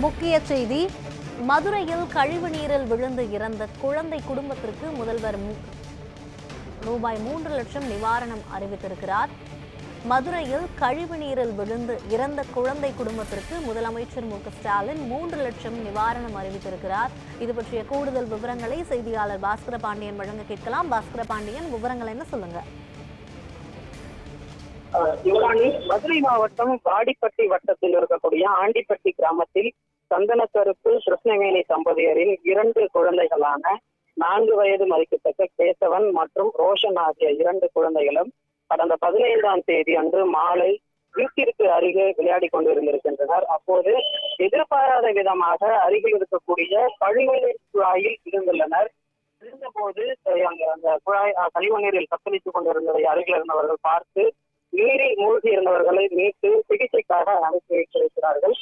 முக்கிய செய்தி. மதுரையில் கழிவு நீரில் விழுந்து இறந்த குழந்தை குடும்பத்திற்கு முதல்வர் ரூபாய் 3 லட்சம் நிவாரணம் அறிவித்திருக்கிறார். மதுரையில் கழிவு நீரில் விழுந்து இறந்த குழந்தை குடும்பத்திற்கு முதலமைச்சர் மு.க.ஸ்டாலின் 3 லட்சம் நிவாரணம் அறிவித்திருக்கிறார். இது பற்றிய கூடுதல் விவரங்களை செய்தியாளர் பாஸ்கர பாண்டியன் வழங்க கேட்கலாம். பாஸ்கர பாண்டியன், விவரங்கள் என்ன சொல்லுங்க? மதுரை மாவட்டம் வாடிப்பட்டி வட்டத்தில் இருக்கக்கூடிய ஆண்டிப்பட்டி கிராமத்தில் சந்தனக்கருப்பு கிருஷ்ணவேணி தம்பதியரின் 2 குழந்தைகளான 4 வயது மதிக்கத்தக்க கேசவன் மற்றும் ரோஷன் ஆகிய 2 குழந்தைகளும் கடந்த 15ஆம் தேதி அன்று மாலை வீட்டிற்கு அருகே விளையாடி கொண்டிருந்திருக்கின்றனர். அப்போது எதிர்பாராத விதமாக அருகில் இருக்கக்கூடிய கழிவுநீர் குழாயில் விழுந்துள்ளனர். இருந்தபோது அந்த குழாய் கழிவுநீரில் தத்தளித்துக் கொண்டிருந்ததை அருகில் இருந்தவர்கள் பார்த்து நீரில் மூழ்கி இருந்தவர்களை மீட்டு சிகிச்சைக்காக அனுப்பி வைத்திருக்கிறார்கள்.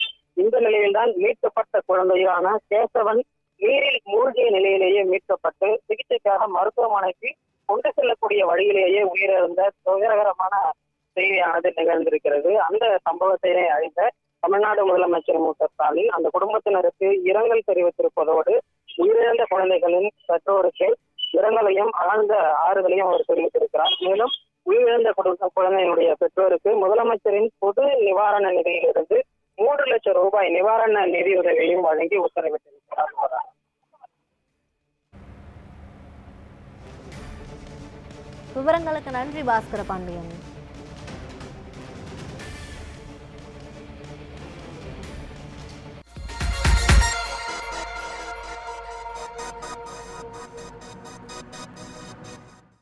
இந்த நிலையில்தான் மீட்கப்பட்ட குழந்தையான கேசவன் நீரில் மூழ்கிய நிலையிலேயே மீட்கப்பட்டு சிகிச்சைக்காக மருத்துவமனைக்கு கொண்டு செல்லக்கூடிய வழியிலேயே உயிரிழந்த துயரகரமான செய்தியானது நிகழ்ந்திருக்கிறது. அந்த சம்பவத்தை அறிந்த தமிழ்நாடு முதலமைச்சர் மு.க.ஸ்டாலின் அந்த குடும்பத்தினருக்கு இரங்கல் தெரிவித்திருப்பதோடு உயிரிழந்த குழந்தைகளின் பெற்றோருக்கு இரங்கலையும் ஆழ்ந்த ஆறுதலையும் அவர் தெரிவித்திருக்கிறார். மேலும் உயிரிழந்த குழந்தையினுடைய பெற்றோருக்கு முதலமைச்சரின் பொது நிவாரண நிதியிலிருந்து 3 லட்சம் ரூபாய் நிவாரண நிதியுதவியையும் வழங்கி உத்தரவிட்டிருக்கிறார். விவரங்களுக்கு நன்றி பாஸ்கர பாண்டியன்.